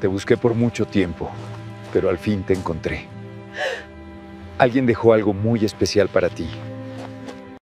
Te busqué por mucho tiempo, pero al fin te encontré. Alguien dejó algo muy especial para ti.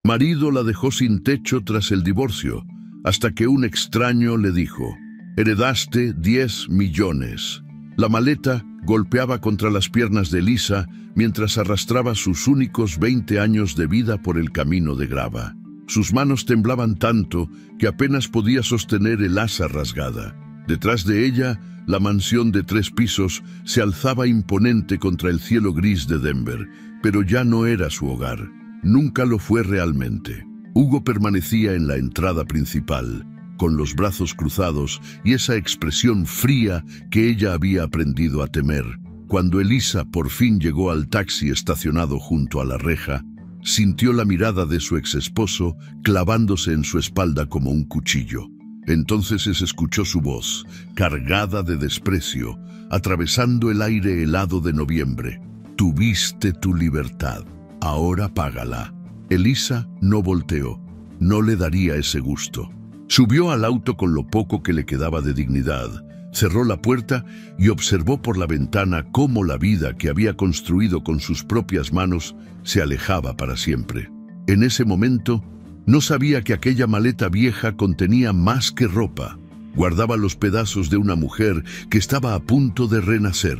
Marido la dejó sin techo tras el divorcio, hasta que un extraño le dijo: heredaste 10 millones. La maleta golpeaba contra las piernas de Elisa mientras arrastraba sus únicos 20 años de vida por el camino de grava. Sus manos temblaban tanto que apenas podía sostener el asa rasgada. Detrás de ella, la mansión de 3 pisos se alzaba imponente contra el cielo gris de Denver, pero ya no era su hogar. Nunca lo fue realmente. Hugo permanecía en la entrada principal, con los brazos cruzados y esa expresión fría que ella había aprendido a temer. Cuando Elisa por fin llegó al taxi estacionado junto a la reja, sintió la mirada de su exesposo clavándose en su espalda como un cuchillo. Entonces se escuchó su voz, cargada de desprecio, atravesando el aire helado de noviembre. Tuviste tu libertad, ahora págala. Elisa no volteó, no le daría ese gusto. Subió al auto con lo poco que le quedaba de dignidad, cerró la puerta y observó por la ventana cómo la vida que había construido con sus propias manos se alejaba para siempre. En ese momento, no sabía que aquella maleta vieja contenía más que ropa. Guardaba los pedazos de una mujer que estaba a punto de renacer.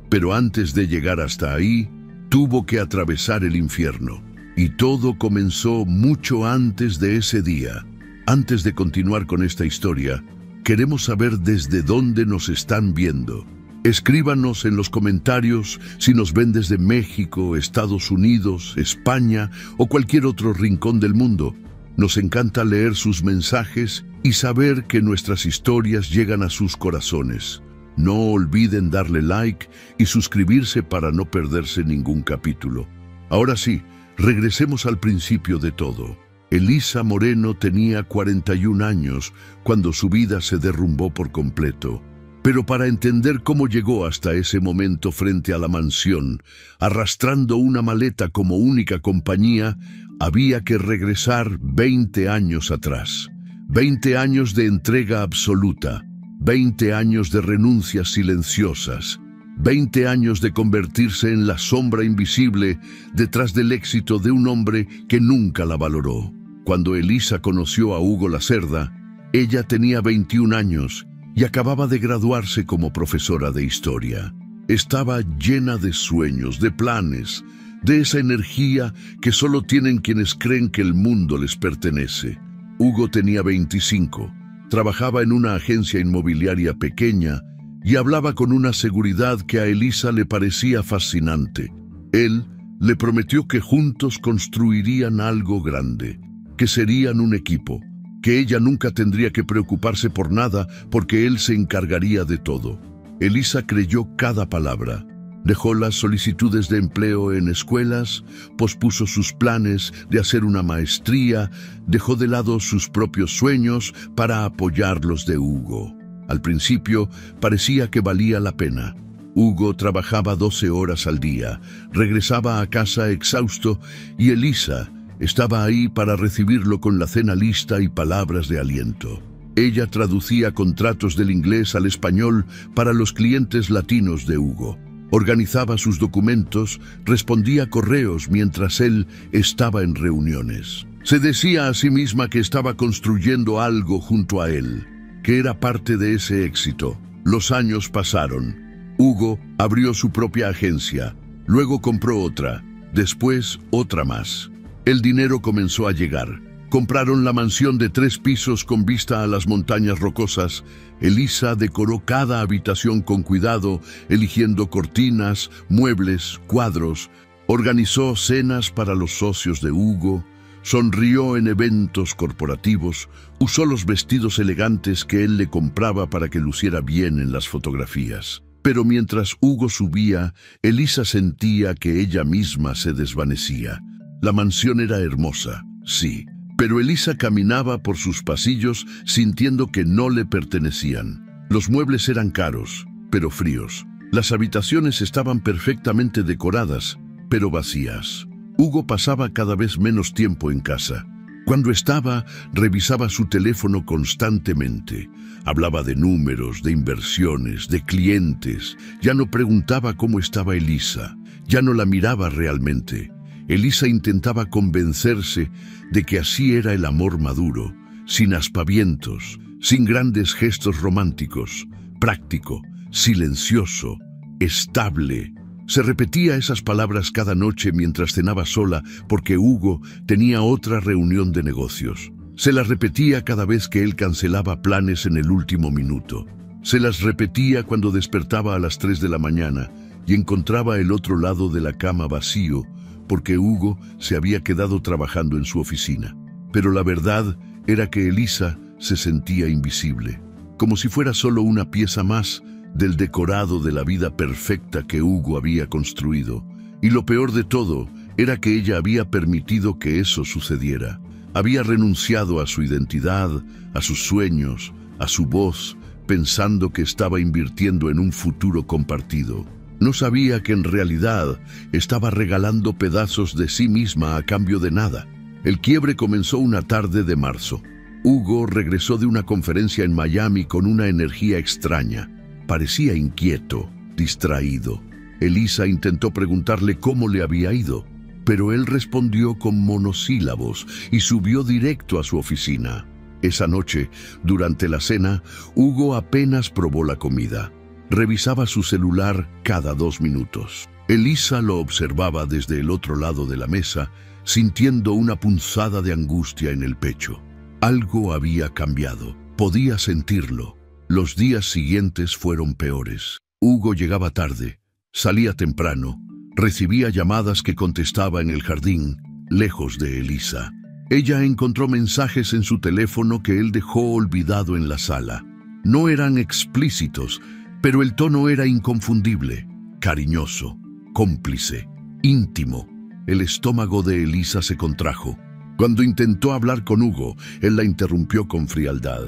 Pero antes de llegar hasta ahí, tuvo que atravesar el infierno. Y todo comenzó mucho antes de ese día. Antes de continuar con esta historia, queremos saber desde dónde nos están viendo. Escríbanos en los comentarios si nos ven desde México, Estados Unidos, España o cualquier otro rincón del mundo. Nos encanta leer sus mensajes y saber que nuestras historias llegan a sus corazones. No olviden darle like y suscribirse para no perderse ningún capítulo. Ahora sí, regresemos al principio de todo. Elisa Moreno tenía 41 años cuando su vida se derrumbó por completo. Pero para entender cómo llegó hasta ese momento frente a la mansión, arrastrando una maleta como única compañía, había que regresar 20 años atrás. 20 años de entrega absoluta, 20 años de renuncias silenciosas, 20 años de convertirse en la sombra invisible detrás del éxito de un hombre que nunca la valoró. Cuando Elisa conoció a Hugo Lacerda, ella tenía 21 años y acababa de graduarse como profesora de historia. Estaba llena de sueños, de planes, de esa energía que solo tienen quienes creen que el mundo les pertenece. Hugo tenía 25, trabajaba en una agencia inmobiliaria pequeña y hablaba con una seguridad que a Elisa le parecía fascinante. Él le prometió que juntos construirían algo grande, que serían un equipo, que ella nunca tendría que preocuparse por nada porque él se encargaría de todo. Elisa creyó cada palabra. Dejó las solicitudes de empleo en escuelas, pospuso sus planes de hacer una maestría, dejó de lado sus propios sueños para apoyar los de Hugo. Al principio parecía que valía la pena. Hugo trabajaba 12 horas al día, regresaba a casa exhausto y Elisa estaba ahí para recibirlo con la cena lista y palabras de aliento. Ella traducía contratos del inglés al español para los clientes latinos de Hugo. Organizaba sus documentos, respondía correos mientras él estaba en reuniones. Se decía a sí misma que estaba construyendo algo junto a él, que era parte de ese éxito. Los años pasaron. Hugo abrió su propia agencia, luego compró otra, después otra más. El dinero comenzó a llegar. Compraron la mansión de 3 pisos con vista a las montañas rocosas. Elisa decoró cada habitación con cuidado, eligiendo cortinas, muebles, cuadros. Organizó cenas para los socios de Hugo. Sonrió en eventos corporativos. Usó los vestidos elegantes que él le compraba para que luciera bien en las fotografías. Pero mientras Hugo subía, Elisa sentía que ella misma se desvanecía. La mansión era hermosa, sí, pero Elisa caminaba por sus pasillos sintiendo que no le pertenecían. Los muebles eran caros, pero fríos. Las habitaciones estaban perfectamente decoradas, pero vacías. Hugo pasaba cada vez menos tiempo en casa. Cuando estaba, revisaba su teléfono constantemente. Hablaba de números, de inversiones, de clientes. Ya no preguntaba cómo estaba Elisa. Ya no la miraba realmente. Elisa intentaba convencerse de que así era el amor maduro, sin aspavientos, sin grandes gestos románticos, práctico, silencioso, estable. Se repetía esas palabras cada noche mientras cenaba sola porque Hugo tenía otra reunión de negocios. Se las repetía cada vez que él cancelaba planes en el último minuto. Se las repetía cuando despertaba a las 3 de la mañana y encontraba el otro lado de la cama vacío porque Hugo se había quedado trabajando en su oficina. Pero la verdad era que Elisa se sentía invisible, como si fuera solo una pieza más del decorado de la vida perfecta que Hugo había construido. Y lo peor de todo era que ella había permitido que eso sucediera. Había renunciado a su identidad, a sus sueños, a su voz, pensando que estaba invirtiendo en un futuro compartido. No sabía que en realidad estaba regalando pedazos de sí misma a cambio de nada. El quiebre comenzó una tarde de marzo. Hugo regresó de una conferencia en Miami con una energía extraña. Parecía inquieto, distraído. Elisa intentó preguntarle cómo le había ido, pero él respondió con monosílabos y subió directo a su oficina. Esa noche, durante la cena, Hugo apenas probó la comida. Revisaba su celular cada 2 minutos. Elisa lo observaba desde el otro lado de la mesa, sintiendo una punzada de angustia en el pecho. Algo había cambiado. Podía sentirlo. Los días siguientes fueron peores. Hugo llegaba tarde, salía temprano, recibía llamadas que contestaba en el jardín, lejos de Elisa. Ella encontró mensajes en su teléfono que él dejó olvidado en la sala. No eran explícitos, pero el tono era inconfundible, cariñoso, cómplice, íntimo. El estómago de Elisa se contrajo. Cuando intentó hablar con Hugo, él la interrumpió con frialdad.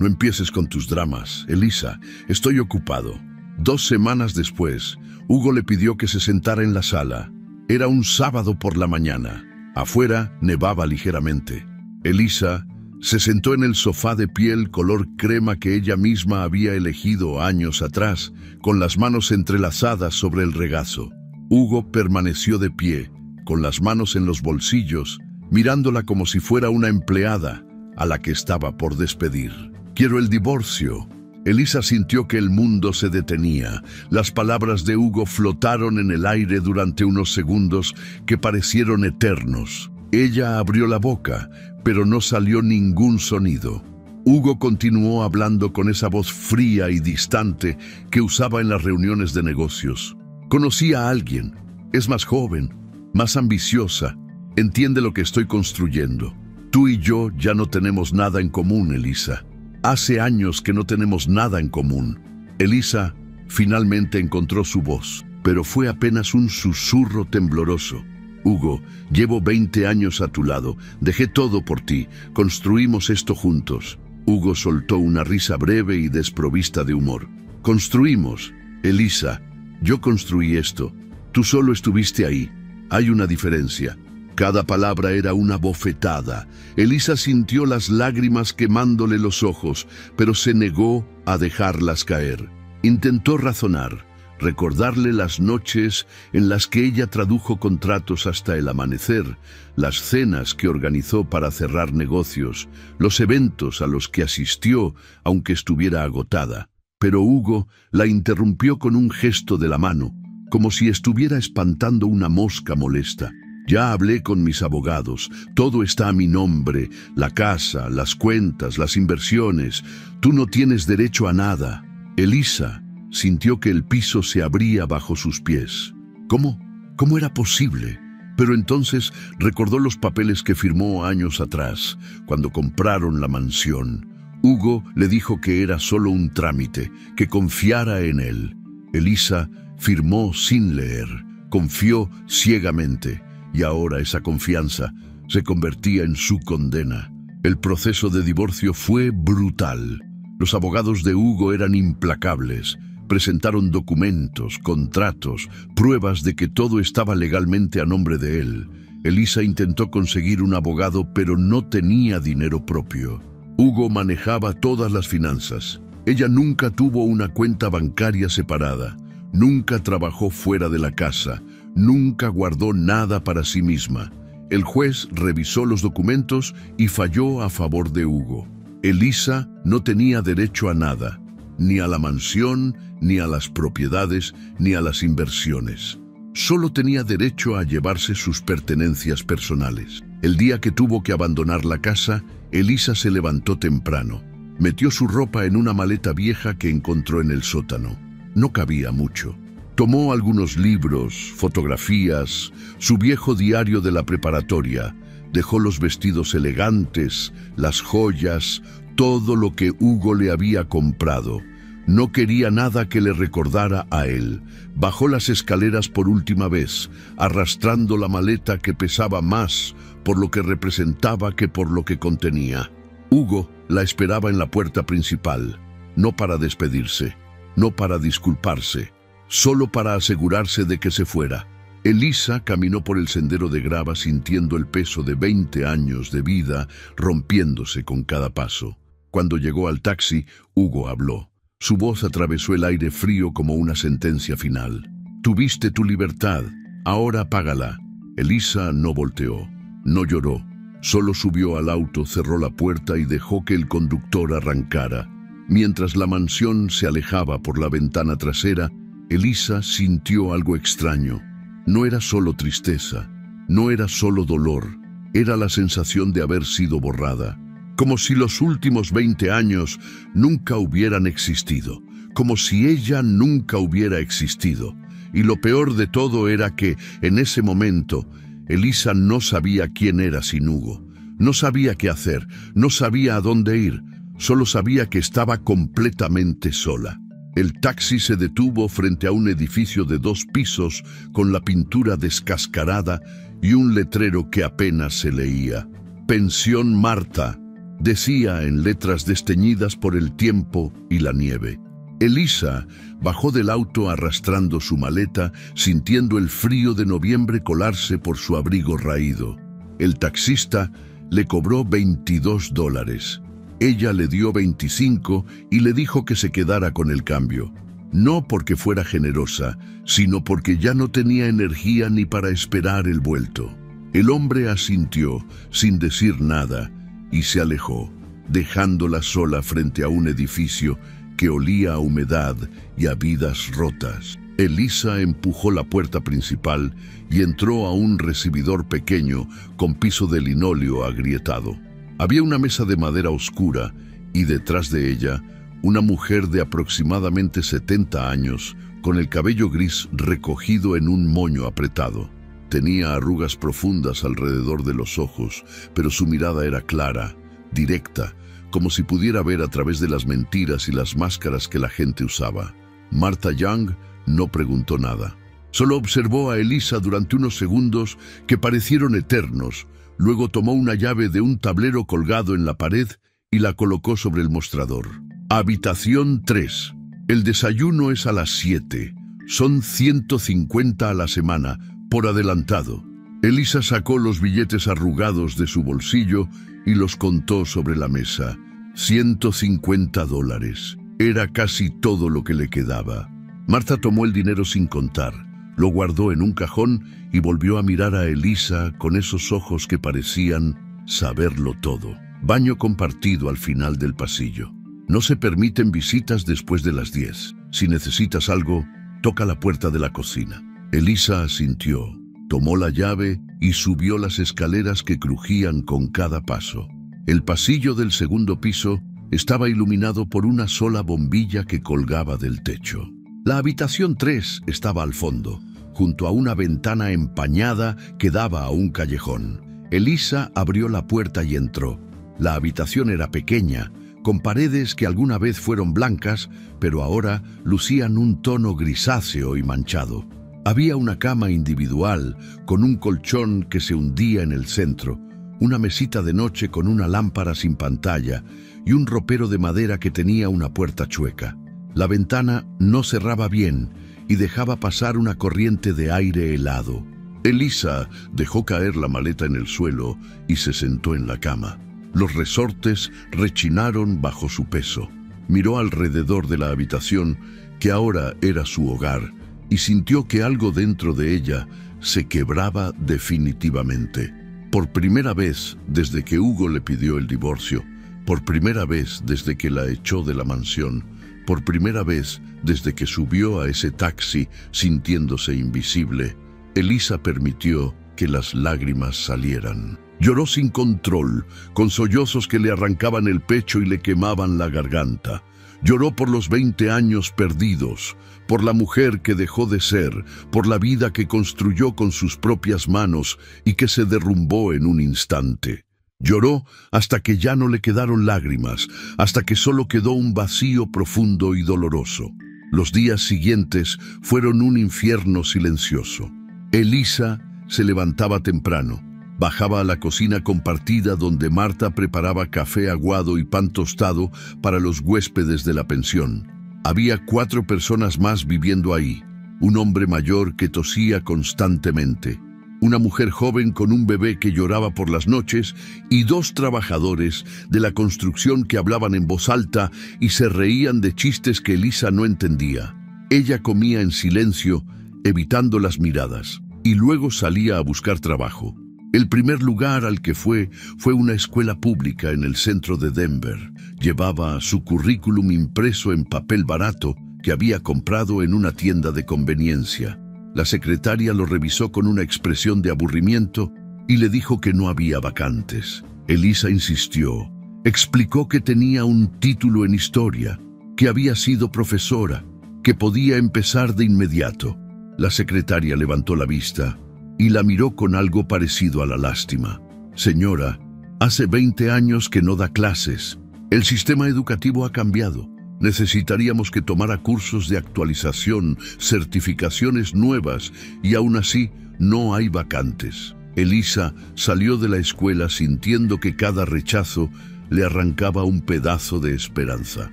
No empieces con tus dramas, Elisa, estoy ocupado. 2 semanas después, Hugo le pidió que se sentara en la sala. Era un sábado por la mañana. Afuera nevaba ligeramente. Elisa se sentó en el sofá de piel color crema que ella misma había elegido años atrás, con las manos entrelazadas sobre el regazo. Hugo permaneció de pie, con las manos en los bolsillos, mirándola como si fuera una empleada a la que estaba por despedir. Quiero el divorcio. Elisa sintió que el mundo se detenía. Las palabras de Hugo flotaron en el aire durante unos segundos que parecieron eternos. Ella abrió la boca, pero no salió ningún sonido. Hugo continuó hablando con esa voz fría y distante que usaba en las reuniones de negocios. Conocí a alguien. Es más joven, más ambiciosa. Entiende lo que estoy construyendo. Tú y yo ya no tenemos nada en común, Elisa. Hace años que no tenemos nada en común. Elisa finalmente encontró su voz, pero fue apenas un susurro tembloroso. Hugo, llevo 20 años a tu lado. Dejé todo por ti. Construimos esto juntos. Hugo soltó una risa breve y desprovista de humor. Construimos. Elisa, yo construí esto. Tú solo estuviste ahí. Hay una diferencia. Cada palabra era una bofetada. Elisa sintió las lágrimas quemándole los ojos, pero se negó a dejarlas caer. Intentó razonar, recordarle las noches en las que ella tradujo contratos hasta el amanecer, las cenas que organizó para cerrar negocios, los eventos a los que asistió, aunque estuviera agotada. Pero Hugo la interrumpió con un gesto de la mano, como si estuviera espantando una mosca molesta. Ya hablé con mis abogados, todo está a mi nombre, la casa, las cuentas, las inversiones. Tú no tienes derecho a nada. Elisa sintió que el piso se abría bajo sus pies. ¿Cómo? ¿Cómo era posible? Pero entonces recordó los papeles que firmó años atrás, cuando compraron la mansión. Hugo le dijo que era solo un trámite, que confiara en él. Elisa firmó sin leer, confió ciegamente. Y ahora esa confianza se convertía en su condena. El proceso de divorcio fue brutal. Los abogados de Hugo eran implacables. Presentaron documentos, contratos, pruebas de que todo estaba legalmente a nombre de él. Elisa intentó conseguir un abogado, pero no tenía dinero propio. Hugo manejaba todas las finanzas. Ella nunca tuvo una cuenta bancaria separada, nunca trabajó fuera de la casa, nunca guardó nada para sí misma. El juez revisó los documentos y falló a favor de Hugo. Elisa no tenía derecho a nada, ni a la mansión, ni a las propiedades, ni a las inversiones. Solo tenía derecho a llevarse sus pertenencias personales. El día que tuvo que abandonar la casa, Elisa se levantó temprano. Metió su ropa en una maleta vieja que encontró en el sótano. No cabía mucho. Tomó algunos libros, fotografías, su viejo diario de la preparatoria. Dejó los vestidos elegantes, las joyas, todo lo que Hugo le había comprado. No quería nada que le recordara a él. Bajó las escaleras por última vez, arrastrando la maleta que pesaba más por lo que representaba que por lo que contenía. Hugo la esperaba en la puerta principal, no para despedirse, no para disculparse, solo para asegurarse de que se fuera. Elisa caminó por el sendero de grava sintiendo el peso de 20 años de vida rompiéndose con cada paso. Cuando llegó al taxi, Hugo habló. Su voz atravesó el aire frío como una sentencia final. Tuviste tu libertad, ahora págala. Elisa no volteó, no lloró. Solo subió al auto, cerró la puerta y dejó que el conductor arrancara. Mientras la mansión se alejaba por la ventana trasera, Elisa sintió algo extraño. No era solo tristeza, no era solo dolor, era la sensación de haber sido borrada. Como si los últimos 20 años nunca hubieran existido, como si ella nunca hubiera existido. Y lo peor de todo era que, en ese momento, Elisa no sabía quién era sin Hugo. No sabía qué hacer, no sabía a dónde ir, solo sabía que estaba completamente sola. El taxi se detuvo frente a un edificio de 2 pisos con la pintura descascarada y un letrero que apenas se leía. Pensión Marta, decía en letras desteñidas por el tiempo y la nieve. Elisa bajó del auto arrastrando su maleta, sintiendo el frío de noviembre colarse por su abrigo raído. El taxista le cobró $22. Ella le dio 25 y le dijo que se quedara con el cambio. No porque fuera generosa, sino porque ya no tenía energía ni para esperar el vuelto. El hombre asintió, sin decir nada, y se alejó, dejándola sola frente a un edificio que olía a humedad y a vidas rotas. Elisa empujó la puerta principal y entró a un recibidor pequeño con piso de linóleo agrietado. Había una mesa de madera oscura y detrás de ella una mujer de aproximadamente 70 años con el cabello gris recogido en un moño apretado. Tenía arrugas profundas alrededor de los ojos, pero su mirada era clara, directa, como si pudiera ver a través de las mentiras y las máscaras que la gente usaba. Martha Young no preguntó nada. Solo observó a Elisa durante unos segundos que parecieron eternos. Luego tomó una llave de un tablero colgado en la pared y la colocó sobre el mostrador. Habitación 3. El desayuno es a las 7. Son 150 a la semana, por adelantado. Elisa sacó los billetes arrugados de su bolsillo y los contó sobre la mesa. $150. Era casi todo lo que le quedaba. Martha tomó el dinero sin contar, lo guardó en un cajón y volvió a mirar a Elisa con esos ojos que parecían saberlo todo. Baño compartido al final del pasillo. No se permiten visitas después de las 10. Si necesitas algo, toca la puerta de la cocina. Elisa asintió, tomó la llave y subió las escaleras que crujían con cada paso. El pasillo del segundo piso estaba iluminado por una sola bombilla que colgaba del techo. La habitación 3 estaba al fondo, junto a una ventana empañada que daba a un callejón. Elisa abrió la puerta y entró. La habitación era pequeña, con paredes que alguna vez fueron blancas, pero ahora lucían un tono grisáceo y manchado. Había una cama individual, con un colchón que se hundía en el centro, una mesita de noche con una lámpara sin pantalla y un ropero de madera que tenía una puerta chueca. La ventana no cerraba bien y dejaba pasar una corriente de aire helado. Elisa dejó caer la maleta en el suelo y se sentó en la cama. Los resortes rechinaron bajo su peso. Miró alrededor de la habitación, que ahora era su hogar, y sintió que algo dentro de ella se quebraba definitivamente. Por primera vez desde que Hugo le pidió el divorcio, por primera vez desde que la echó de la mansión, por primera vez desde que subió a ese taxi sintiéndose invisible, Elisa permitió que las lágrimas salieran. Lloró sin control, con sollozos que le arrancaban el pecho y le quemaban la garganta. Lloró por los 20 años perdidos, por la mujer que dejó de ser, por la vida que construyó con sus propias manos y que se derrumbó en un instante. Lloró hasta que ya no le quedaron lágrimas, hasta que solo quedó un vacío profundo y doloroso. Los días siguientes fueron un infierno silencioso. Elisa se levantaba temprano, bajaba a la cocina compartida donde Marta preparaba café aguado y pan tostado para los huéspedes de la pensión. Había 4 personas más viviendo ahí, un hombre mayor que tosía constantemente, una mujer joven con un bebé que lloraba por las noches y 2 trabajadores de la construcción que hablaban en voz alta y se reían de chistes que Elisa no entendía. Ella comía en silencio, evitando las miradas, y luego salía a buscar trabajo. El primer lugar al que fue una escuela pública en el centro de Denver. Llevaba su currículum impreso en papel barato que había comprado en una tienda de conveniencia. La secretaria lo revisó con una expresión de aburrimiento y le dijo que no había vacantes. Elisa insistió. Explicó que tenía un título en historia, que había sido profesora, que podía empezar de inmediato. La secretaria levantó la vista y la miró con algo parecido a la lástima. Señora, hace 20 años que no da clases. El sistema educativo ha cambiado. Necesitaríamos que tomara cursos de actualización, certificaciones nuevas, y aún así no hay vacantes. Elisa salió de la escuela sintiendo que cada rechazo le arrancaba un pedazo de esperanza.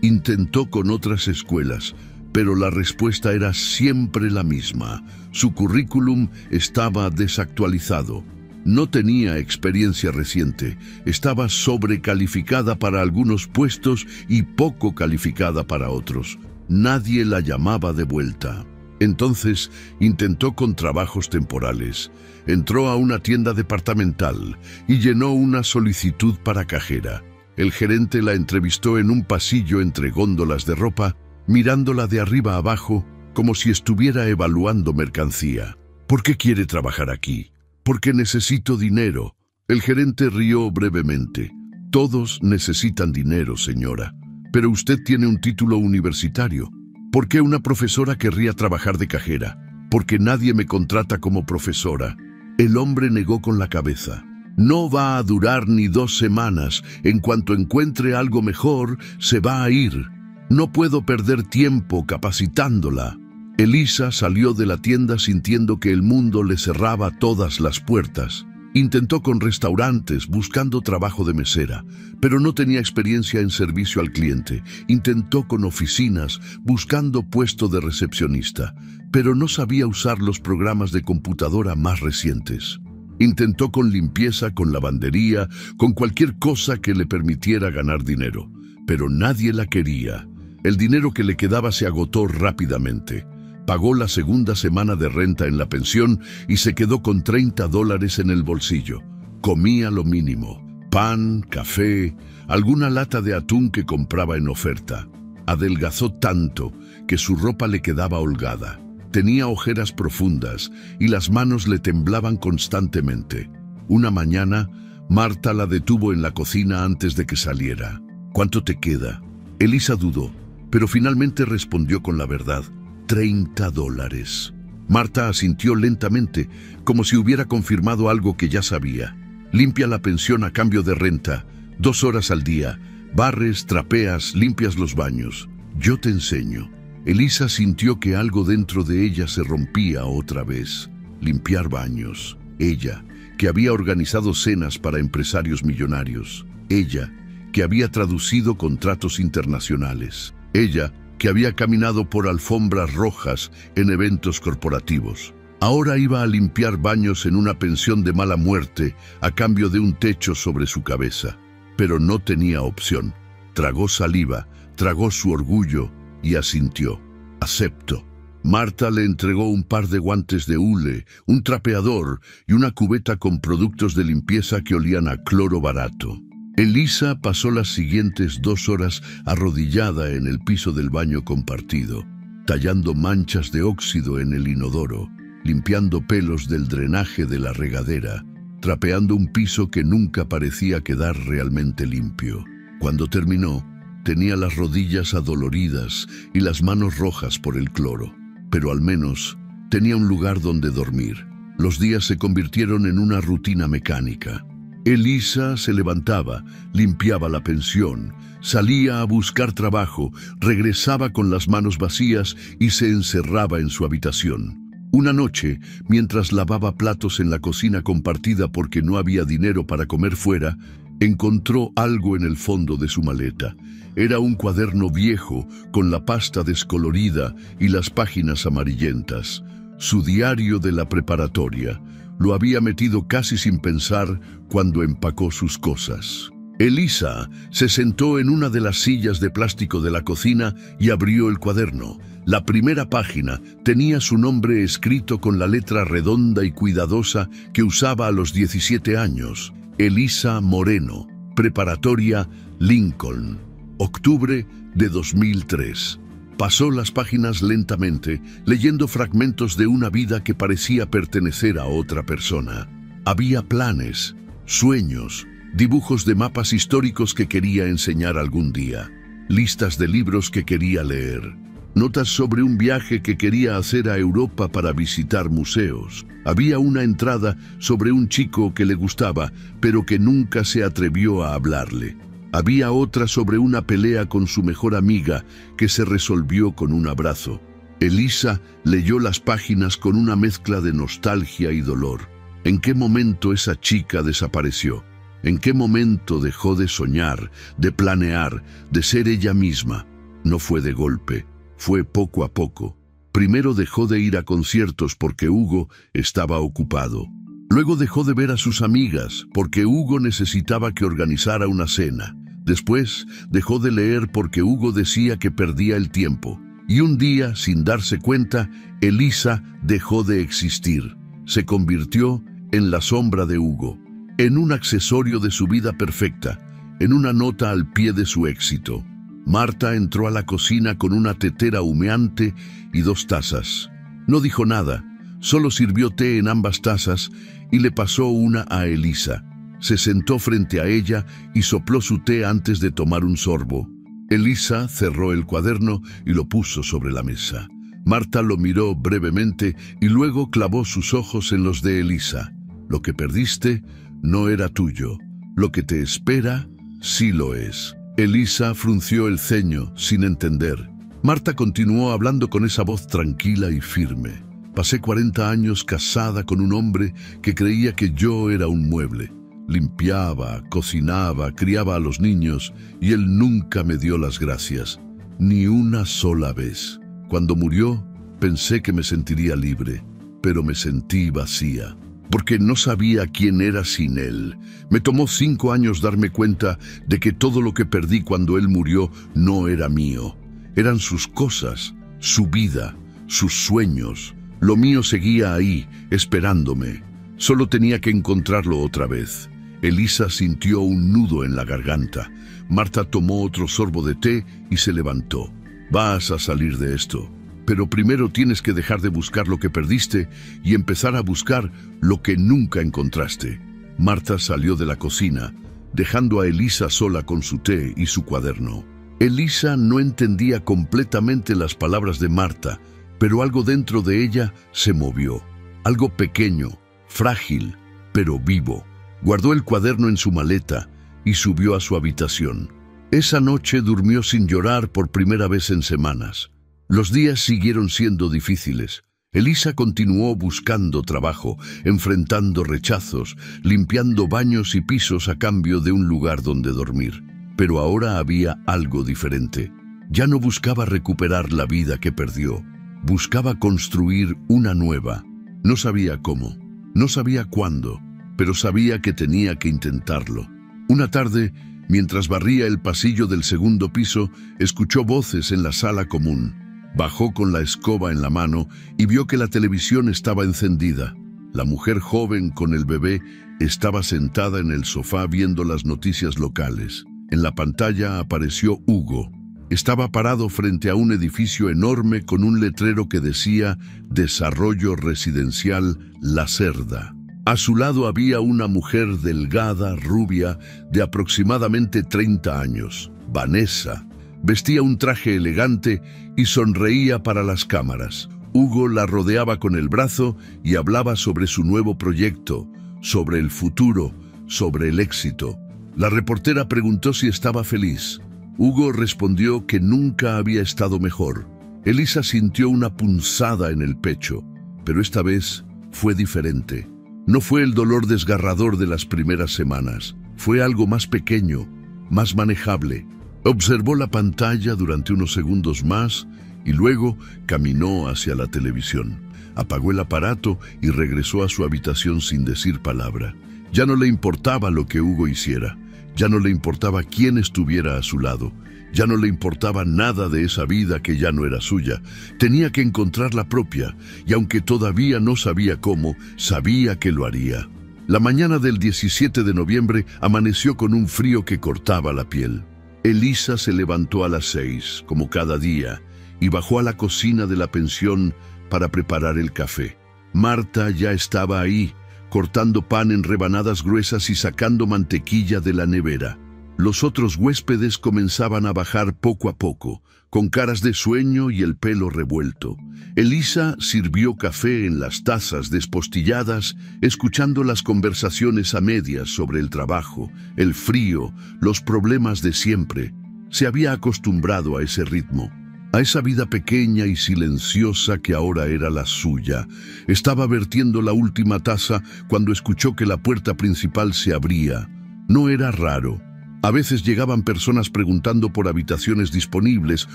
Intentó con otras escuelas, pero la respuesta era siempre la misma. Su currículum estaba desactualizado. No tenía experiencia reciente, estaba sobrecalificada para algunos puestos y poco calificada para otros. Nadie la llamaba de vuelta. Entonces intentó con trabajos temporales. Entró a una tienda departamental y llenó una solicitud para cajera. El gerente la entrevistó en un pasillo entre góndolas de ropa, mirándola de arriba abajo como si estuviera evaluando mercancía. ¿Por qué quiere trabajar aquí? Porque necesito dinero. El gerente rió brevemente. Todos necesitan dinero, señora. Pero usted tiene un título universitario. ¿Por qué una profesora querría trabajar de cajera? Porque nadie me contrata como profesora. El hombre negó con la cabeza. No va a durar ni 2 semanas. En cuanto encuentre algo mejor, se va a ir. No puedo perder tiempo capacitándola. Elisa salió de la tienda sintiendo que el mundo le cerraba todas las puertas. Intentó con restaurantes buscando trabajo de mesera, pero no tenía experiencia en servicio al cliente. Intentó con oficinas buscando puesto de recepcionista, pero no sabía usar los programas de computadora más recientes. Intentó con limpieza, con lavandería, con cualquier cosa que le permitiera ganar dinero, pero nadie la quería. El dinero que le quedaba se agotó rápidamente. Pagó la segunda semana de renta en la pensión y se quedó con $30 en el bolsillo. Comía lo mínimo: pan, café, alguna lata de atún que compraba en oferta. Adelgazó tanto que su ropa le quedaba holgada. Tenía ojeras profundas y las manos le temblaban constantemente. Una mañana, Marta la detuvo en la cocina antes de que saliera. ¿Cuánto te queda? Elisa dudó, pero finalmente respondió con la verdad: $30. Marta asintió lentamente, como si hubiera confirmado algo que ya sabía. Limpia la pensión a cambio de renta, 2 horas al día. Barres, trapeas, limpias los baños. Yo te enseño. Elisa sintió que algo dentro de ella se rompía otra vez. Limpiar baños. Ella, que había organizado cenas para empresarios millonarios. Ella, que había traducido contratos internacionales. Ella, que había caminado por alfombras rojas en eventos corporativos. Ahora iba a limpiar baños en una pensión de mala muerte a cambio de un techo sobre su cabeza. Pero no tenía opción. Tragó saliva, tragó su orgullo y asintió. Acepto. Marta le entregó un par de guantes de hule, un trapeador y una cubeta con productos de limpieza que olían a cloro barato. Elisa pasó las siguientes 2 horas arrodillada en el piso del baño compartido, tallando manchas de óxido en el inodoro, limpiando pelos del drenaje de la regadera, trapeando un piso que nunca parecía quedar realmente limpio. Cuando terminó, tenía las rodillas adoloridas y las manos rojas por el cloro, pero al menos tenía un lugar donde dormir. Los días se convirtieron en una rutina mecánica. Elisa se levantaba, limpiaba la pensión, salía a buscar trabajo, regresaba con las manos vacías y se encerraba en su habitación. Una noche, mientras lavaba platos en la cocina compartida porque no había dinero para comer fuera, encontró algo en el fondo de su maleta. Era un cuaderno viejo con la pasta descolorida y las páginas amarillentas. Su diario de la preparatoria. Lo había metido casi sin pensar cuando empacó sus cosas. Elisa se sentó en una de las sillas de plástico de la cocina y abrió el cuaderno. La primera página tenía su nombre escrito con la letra redonda y cuidadosa que usaba a los 17 años. Elisa Moreno, preparatoria Lincoln, octubre de 2003. Pasó las páginas lentamente, leyendo fragmentos de una vida que parecía pertenecer a otra persona. Había planes, sueños, dibujos de mapas históricos que quería enseñar algún día, listas de libros que quería leer, notas sobre un viaje que quería hacer a Europa para visitar museos. Había una entrada sobre un chico que le gustaba, pero que nunca se atrevió a hablarle. Había otra sobre una pelea con su mejor amiga que se resolvió con un abrazo. Elisa leyó las páginas con una mezcla de nostalgia y dolor. ¿En qué momento esa chica desapareció? ¿En qué momento dejó de soñar, de planear, de ser ella misma? No fue de golpe, fue poco a poco. Primero dejó de ir a conciertos porque Hugo estaba ocupado. Luego dejó de ver a sus amigas porque Hugo necesitaba que organizara una cena. Después dejó de leer porque Hugo decía que perdía el tiempo. Y un día, sin darse cuenta, Elisa dejó de existir. Se convirtió en la sombra de Hugo, en un accesorio de su vida perfecta, en una nota al pie de su éxito. Marta entró a la cocina con una tetera humeante y 2 tazas. No dijo nada, solo sirvió té en ambas tazas y le pasó una a Elisa. Se sentó frente a ella y sopló su té antes de tomar un sorbo. Elisa cerró el cuaderno y lo puso sobre la mesa. Marta lo miró brevemente y luego clavó sus ojos en los de Elisa. Lo que perdiste no era tuyo. Lo que te espera sí lo es. Elisa frunció el ceño, sin entender. Marta continuó hablando con esa voz tranquila y firme. Pasé 40 años casada con un hombre que creía que yo era un mueble. Limpiaba, cocinaba, criaba a los niños y él nunca me dio las gracias, ni una sola vez. Cuando murió, pensé que me sentiría libre, pero me sentí vacía, porque no sabía quién era sin él. Me tomó 5 años darme cuenta de que todo lo que perdí cuando él murió no era mío. Eran sus cosas, su vida, sus sueños. Lo mío seguía ahí, esperándome. Solo tenía que encontrarlo otra vez. Elisa sintió un nudo en la garganta. Marta tomó otro sorbo de té y se levantó. Vas a salir de esto, pero primero tienes que dejar de buscar lo que perdiste y empezar a buscar lo que nunca encontraste. Marta salió de la cocina, dejando a Elisa sola con su té y su cuaderno. Elisa no entendía completamente las palabras de Marta, pero algo dentro de ella se movió. Algo pequeño, frágil, pero vivo. Guardó el cuaderno en su maleta y subió a su habitación. Esa noche durmió sin llorar por primera vez en semanas. Los días siguieron siendo difíciles. Elisa continuó buscando trabajo, enfrentando rechazos, limpiando baños y pisos a cambio de un lugar donde dormir. Pero ahora había algo diferente. Ya no buscaba recuperar la vida que perdió. Buscaba construir una nueva. No sabía cómo, no sabía cuándo, pero sabía que tenía que intentarlo. Una tarde, mientras barría el pasillo del segundo piso, escuchó voces en la sala común. Bajó con la escoba en la mano y vio que la televisión estaba encendida. La mujer joven con el bebé estaba sentada en el sofá viendo las noticias locales. En la pantalla apareció Hugo. Estaba parado frente a un edificio enorme con un letrero que decía Desarrollo Residencial La Cerda. A su lado había una mujer delgada, rubia, de aproximadamente 30 años, Vanessa. Vestía un traje elegante y sonreía para las cámaras. Hugo la rodeaba con el brazo y hablaba sobre su nuevo proyecto, sobre el futuro, sobre el éxito. La reportera preguntó si estaba feliz. Hugo respondió que nunca había estado mejor. Elisa sintió una punzada en el pecho, pero esta vez fue diferente. No fue el dolor desgarrador de las primeras semanas, fue algo más pequeño, más manejable. Observó la pantalla durante unos segundos más y luego caminó hacia la televisión. Apagó el aparato y regresó a su habitación sin decir palabra. Ya no le importaba lo que Hugo hiciera. Ya no le importaba quién estuviera a su lado. Ya no le importaba nada de esa vida que ya no era suya. Tenía que encontrar la propia, y aunque todavía no sabía cómo, sabía que lo haría. La mañana del 17 de noviembre amaneció con un frío que cortaba la piel. Elisa se levantó a las 6, como cada día, y bajó a la cocina de la pensión para preparar el café. Marta ya estaba ahí, cortando pan en rebanadas gruesas y sacando mantequilla de la nevera. Los otros huéspedes comenzaban a bajar poco a poco, con caras de sueño y el pelo revuelto. Elisa sirvió café en las tazas despostilladas, escuchando las conversaciones a medias sobre el trabajo, el frío, los problemas de siempre. Se había acostumbrado a ese ritmo, a esa vida pequeña y silenciosa que ahora era la suya. Estaba vertiendo la última taza cuando escuchó que la puerta principal se abría. No era raro. A veces llegaban personas preguntando por habitaciones disponibles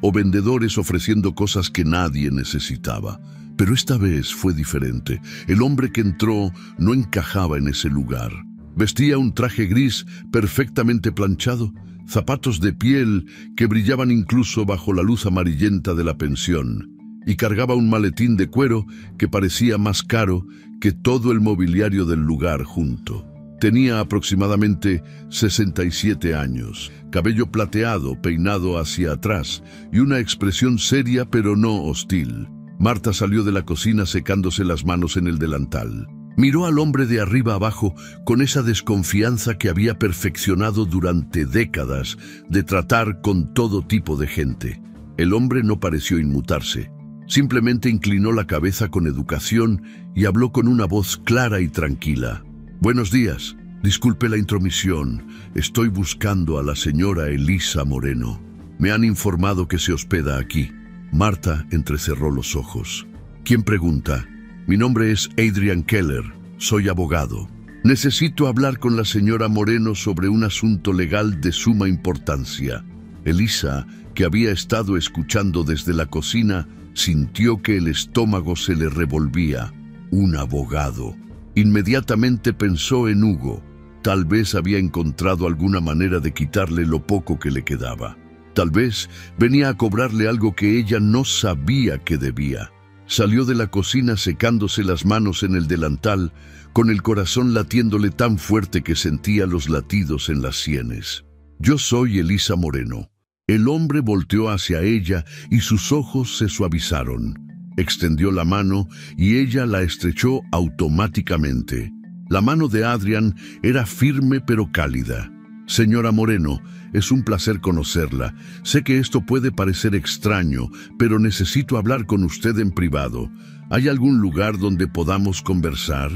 o vendedores ofreciendo cosas que nadie necesitaba. Pero esta vez fue diferente. El hombre que entró no encajaba en ese lugar. Vestía un traje gris perfectamente planchado, zapatos de piel que brillaban incluso bajo la luz amarillenta de la pensión, y cargaba un maletín de cuero que parecía más caro que todo el mobiliario del lugar junto. Tenía aproximadamente 67 años, cabello plateado peinado hacia atrás y una expresión seria pero no hostil. Marta salió de la cocina secándose las manos en el delantal. Miró al hombre de arriba abajo con esa desconfianza que había perfeccionado durante décadas de tratar con todo tipo de gente. El hombre no pareció inmutarse. Simplemente inclinó la cabeza con educación y habló con una voz clara y tranquila. Buenos días. Disculpe la intromisión. Estoy buscando a la señora Elisa Moreno. Me han informado que se hospeda aquí. Marta entrecerró los ojos. ¿Quién pregunta? Mi nombre es Adrian Keller. Soy abogado. Necesito hablar con la señora Moreno sobre un asunto legal de suma importancia. Elisa, que había estado escuchando desde la cocina, sintió que el estómago se le revolvía. Un abogado. Inmediatamente pensó en Hugo. Tal vez había encontrado alguna manera de quitarle lo poco que le quedaba. Tal vez venía a cobrarle algo que ella no sabía que debía. Salió de la cocina secándose las manos en el delantal, con el corazón latiéndole tan fuerte que sentía los latidos en las sienes. Yo soy Elisa Moreno. El hombre volteó hacia ella y sus ojos se suavizaron. Extendió la mano y ella la estrechó automáticamente. La mano de Adrian era firme pero cálida. Señora Moreno, es un placer conocerla. Sé que esto puede parecer extraño, pero necesito hablar con usted en privado. ¿Hay algún lugar donde podamos conversar?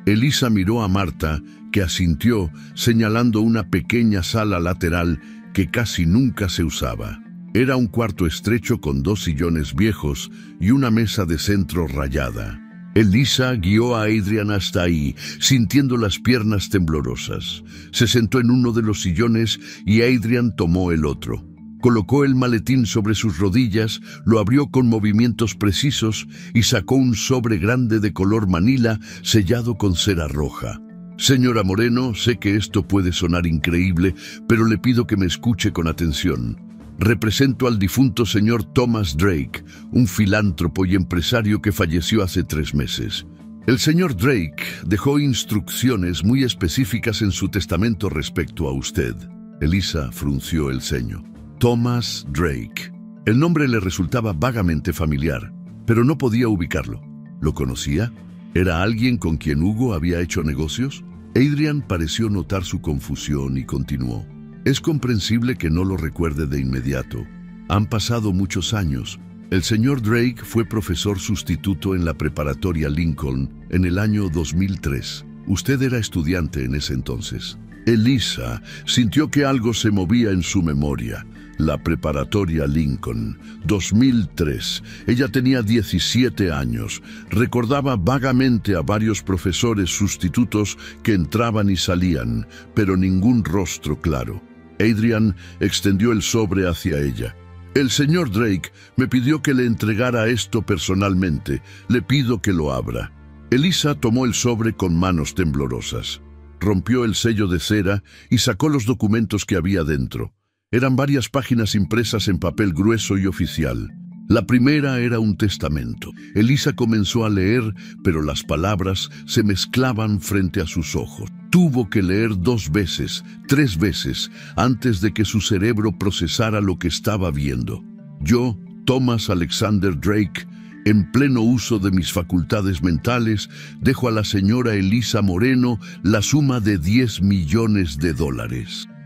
Elisa miró a Marta, que asintió, señalando una pequeña sala lateral que casi nunca se usaba. Era un cuarto estrecho con 2 sillones viejos y una mesa de centro rayada. Elisa guió a Adrian hasta ahí, sintiendo las piernas temblorosas. Se sentó en uno de los sillones y Adrian tomó el otro. Colocó el maletín sobre sus rodillas, lo abrió con movimientos precisos y sacó un sobre grande de color manila sellado con cera roja. Señora Moreno, sé que esto puede sonar increíble, pero le pido que me escuche con atención. Represento al difunto señor Thomas Drake, un filántropo y empresario que falleció hace 3 meses. El señor Drake dejó instrucciones muy específicas en su testamento respecto a usted. Elisa frunció el ceño. Thomas Drake. El nombre le resultaba vagamente familiar, pero no podía ubicarlo. ¿Lo conocía? ¿Era alguien con quien Hugo había hecho negocios? Adrian pareció notar su confusión y continuó. Es comprensible que no lo recuerde de inmediato. Han pasado muchos años. El señor Drake fue profesor sustituto en la preparatoria Lincoln en el año 2003. Usted era estudiante en ese entonces. Elisa sintió que algo se movía en su memoria. La preparatoria Lincoln, 2003. Ella tenía 17 años. Recordaba vagamente a varios profesores sustitutos que entraban y salían, pero ningún rostro claro. Adrian extendió el sobre hacia ella. El señor Drake me pidió que le entregara esto personalmente. Le pido que lo abra. Elisa tomó el sobre con manos temblorosas. Rompió el sello de cera y sacó los documentos que había dentro. Eran varias páginas impresas en papel grueso y oficial. La primera era un testamento. Elisa comenzó a leer, pero las palabras se mezclaban frente a sus ojos. Tuvo que leer 2 veces, 3 veces, antes de que su cerebro procesara lo que estaba viendo. Yo, Thomas Alexander Drake, en pleno uso de mis facultades mentales, dejo a la señora Elisa Moreno la suma de $10 millones.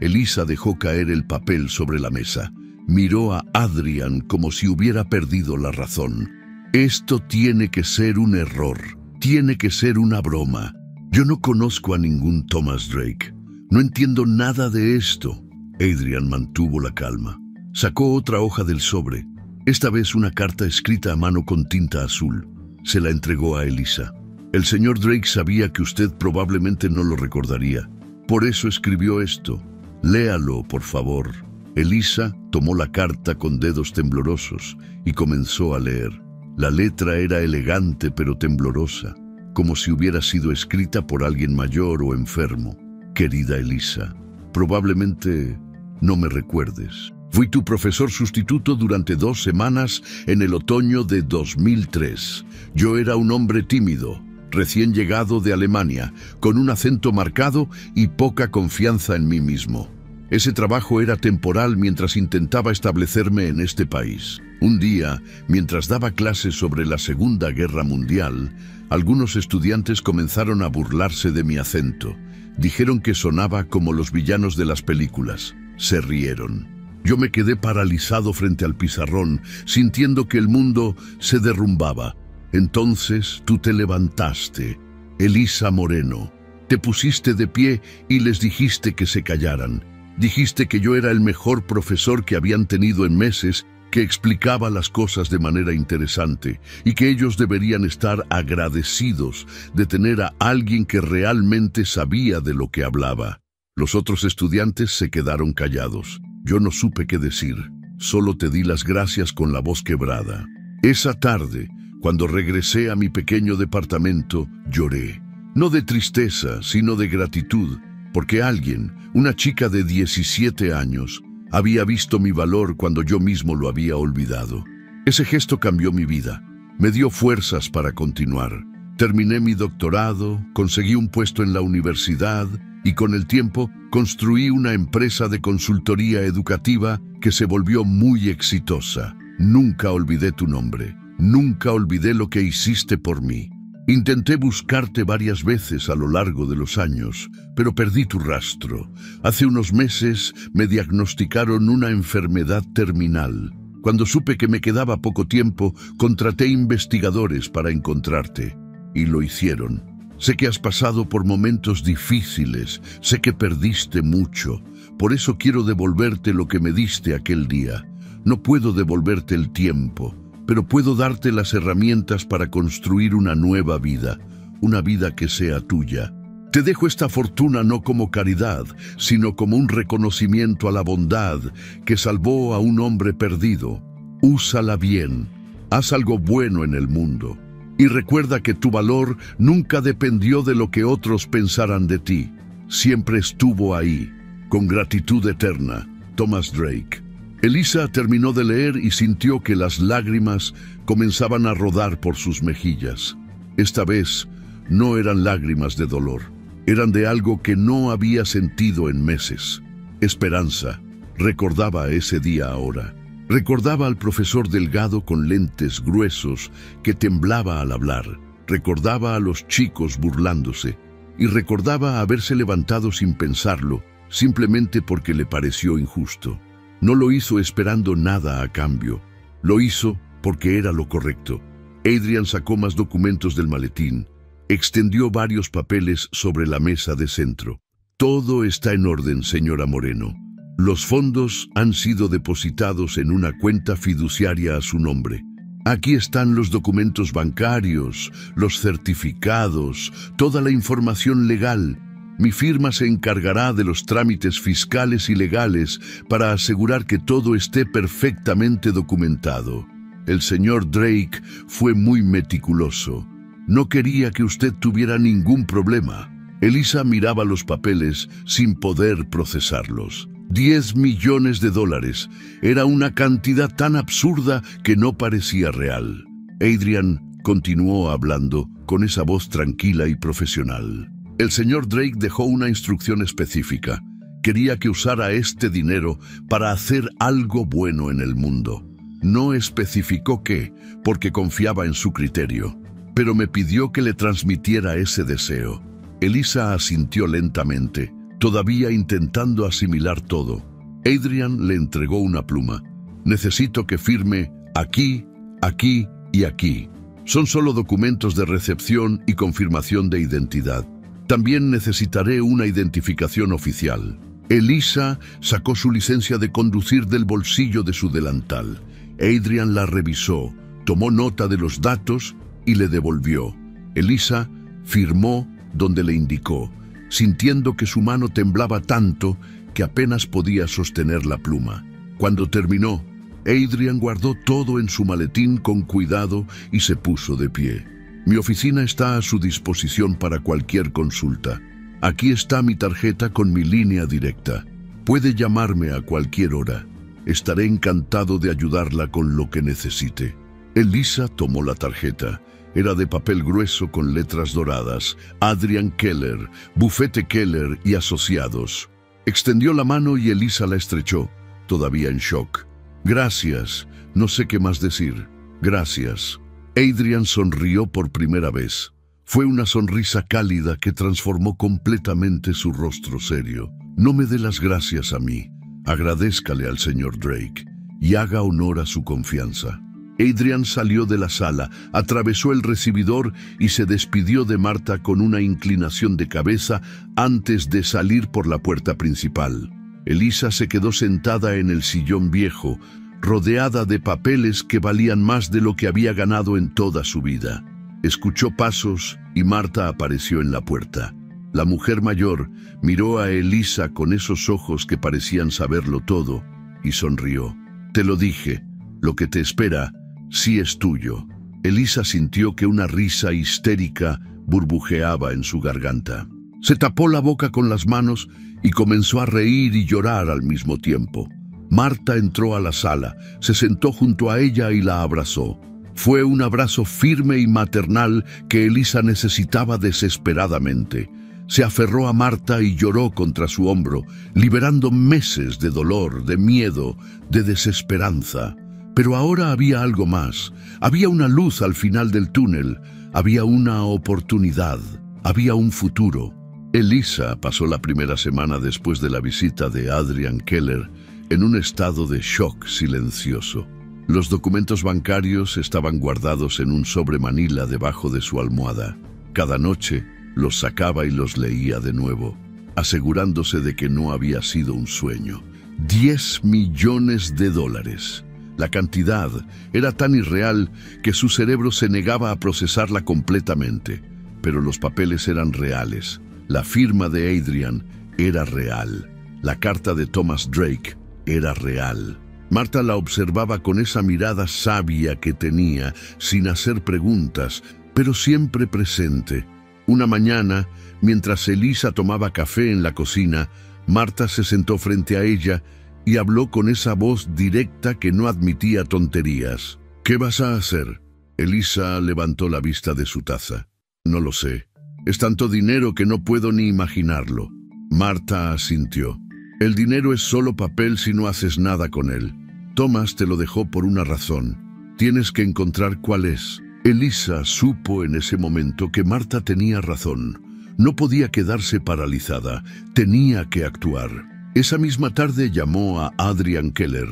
Elisa dejó caer el papel sobre la mesa. Miró a Adrian como si hubiera perdido la razón. Esto tiene que ser un error. Tiene que ser una broma. Yo no conozco a ningún Thomas Drake. No entiendo nada de esto. Adrian mantuvo la calma. Sacó otra hoja del sobre. Esta vez una carta escrita a mano con tinta azul. Se la entregó a Elisa. El señor Drake sabía que usted probablemente no lo recordaría. Por eso escribió esto. Léalo, por favor. Elisa tomó la carta con dedos temblorosos y comenzó a leer. La letra era elegante pero temblorosa, como si hubiera sido escrita por alguien mayor o enfermo. Querida Elisa, probablemente no me recuerdes. Fui tu profesor sustituto durante 2 semanas en el otoño de 2003. Yo era un hombre tímido, recién llegado de Alemania, con un acento marcado y poca confianza en mí mismo. Ese trabajo era temporal mientras intentaba establecerme en este país. Un día, mientras daba clases sobre la Segunda Guerra Mundial, algunos estudiantes comenzaron a burlarse de mi acento. Dijeron que sonaba como los villanos de las películas. Se rieron. Yo me quedé paralizado frente al pizarrón, sintiendo que el mundo se derrumbaba. Entonces tú te levantaste, Elisa Moreno. Te pusiste de pie y les dijiste que se callaran. Dijiste que yo era el mejor profesor que habían tenido en meses, que explicaba las cosas de manera interesante y que ellos deberían estar agradecidos de tener a alguien que realmente sabía de lo que hablaba. Los otros estudiantes se quedaron callados. Yo no supe qué decir. Solo te di las gracias con la voz quebrada. Esa tarde, cuando regresé a mi pequeño departamento, lloré. No de tristeza, sino de gratitud, porque alguien, una chica de 17 años, había visto mi valor cuando yo mismo lo había olvidado. Ese gesto cambió mi vida. Me dio fuerzas para continuar. Terminé mi doctorado, conseguí un puesto en la universidad y con el tiempo construí una empresa de consultoría educativa que se volvió muy exitosa. Nunca olvidé tu nombre. Nunca olvidé lo que hiciste por mí. Intenté buscarte varias veces a lo largo de los años, pero perdí tu rastro. Hace unos meses me diagnosticaron una enfermedad terminal. Cuando supe que me quedaba poco tiempo, contraté investigadores para encontrarte. Y lo hicieron. Sé que has pasado por momentos difíciles, sé que perdiste mucho. Por eso quiero devolverte lo que me diste aquel día. No puedo devolverte el tiempo, pero puedo darte las herramientas para construir una nueva vida, una vida que sea tuya. Te dejo esta fortuna no como caridad, sino como un reconocimiento a la bondad que salvó a un hombre perdido. Úsala bien, haz algo bueno en el mundo. Y recuerda que tu valor nunca dependió de lo que otros pensaran de ti. Siempre estuvo ahí. Con gratitud eterna, Thomas Drake. Elisa terminó de leer y sintió que las lágrimas comenzaban a rodar por sus mejillas. Esta vez no eran lágrimas de dolor. Eran de algo que no había sentido en meses. Esperanza. Recordaba ese día ahora. Recordaba al profesor delgado con lentes gruesos que temblaba al hablar. Recordaba a los chicos burlándose. Y recordaba haberse levantado sin pensarlo, simplemente porque le pareció injusto. No lo hizo esperando nada a cambio. Lo hizo porque era lo correcto. Adrian sacó más documentos del maletín. Extendió varios papeles sobre la mesa de centro. Todo está en orden, señora Moreno. Los fondos han sido depositados en una cuenta fiduciaria a su nombre. Aquí están los documentos bancarios, los certificados, toda la información legal. Mi firma se encargará de los trámites fiscales y legales para asegurar que todo esté perfectamente documentado. El señor Drake fue muy meticuloso. No quería que usted tuviera ningún problema. Elisa miraba los papeles sin poder procesarlos. 10 millones de dólares. Era una cantidad tan absurda que no parecía real. Adrian continuó hablando con esa voz tranquila y profesional. El señor Drake dejó una instrucción específica. Quería que usara este dinero para hacer algo bueno en el mundo. No especificó qué, porque confiaba en su criterio, pero me pidió que le transmitiera ese deseo. Elisa asintió lentamente, todavía intentando asimilar todo. Adrian le entregó una pluma. Necesito que firme aquí, aquí y aquí. Son solo documentos de recepción y confirmación de identidad. También necesitaré una identificación oficial. Elisa sacó su licencia de conducir del bolsillo de su delantal. Adrian la revisó, tomó nota de los datos y le devolvió. Elisa firmó donde le indicó, sintiendo que su mano temblaba tanto que apenas podía sostener la pluma. Cuando terminó, Adrian guardó todo en su maletín con cuidado y se puso de pie. Mi oficina está a su disposición para cualquier consulta. Aquí está mi tarjeta con mi línea directa. Puede llamarme a cualquier hora. Estaré encantado de ayudarla con lo que necesite. Elisa tomó la tarjeta. Era de papel grueso con letras doradas. Adrian Keller, Bufete Keller y Asociados. Extendió la mano y Elisa la estrechó, todavía en shock. Gracias. No sé qué más decir. Gracias. Adrian sonrió por primera vez. Fue una sonrisa cálida que transformó completamente su rostro serio. No me dé las gracias a mí. Agradézcale al señor Drake y haga honor a su confianza. Adrian salió de la sala, atravesó el recibidor y se despidió de Marta con una inclinación de cabeza antes de salir por la puerta principal. Elisa se quedó sentada en el sillón viejo, rodeada de papeles que valían más de lo que había ganado en toda su vida. Escuchó pasos y Marta apareció en la puerta. La mujer mayor miró a Elisa con esos ojos que parecían saberlo todo y sonrió. Te lo dije, lo que te espera sí es tuyo. Elisa sintió que una risa histérica burbujeaba en su garganta. Se tapó la boca con las manos y comenzó a reír y llorar al mismo tiempo. Marta entró a la sala, se sentó junto a ella y la abrazó. Fue un abrazo firme y maternal que Elisa necesitaba desesperadamente. Se aferró a Marta y lloró contra su hombro, liberando meses de dolor, de miedo, de desesperanza. Pero ahora había algo más. Había una luz al final del túnel. Había una oportunidad. Había un futuro. Elisa pasó la primera semana después de la visita de Adrian Keller en un estado de shock silencioso. Los documentos bancarios estaban guardados en un sobre manila debajo de su almohada. Cada noche los sacaba y los leía de nuevo, asegurándose de que no había sido un sueño. 10 millones de dólares. La cantidad era tan irreal que su cerebro se negaba a procesarla completamente. Pero los papeles eran reales. La firma de Adrian era real. La carta de Thomas Drake era real. Marta la observaba con esa mirada sabia que tenía, sin hacer preguntas, pero siempre presente. Una mañana, mientras Elisa tomaba café en la cocina, Marta se sentó frente a ella y habló con esa voz directa que no admitía tonterías. «¿Qué vas a hacer?» Elisa levantó la vista de su taza. «No lo sé. Es tanto dinero que no puedo ni imaginarlo». Marta asintió. «El dinero es solo papel si no haces nada con él. Thomas te lo dejó por una razón. Tienes que encontrar cuál es». Elisa supo en ese momento que Marta tenía razón. No podía quedarse paralizada. Tenía que actuar. Esa misma tarde llamó a Adrian Keller.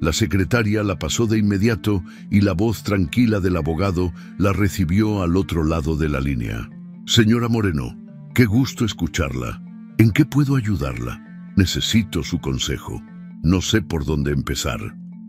La secretaria la pasó de inmediato y la voz tranquila del abogado la recibió al otro lado de la línea. «Señora Moreno, qué gusto escucharla. ¿En qué puedo ayudarla? Necesito su consejo. No sé por dónde empezar».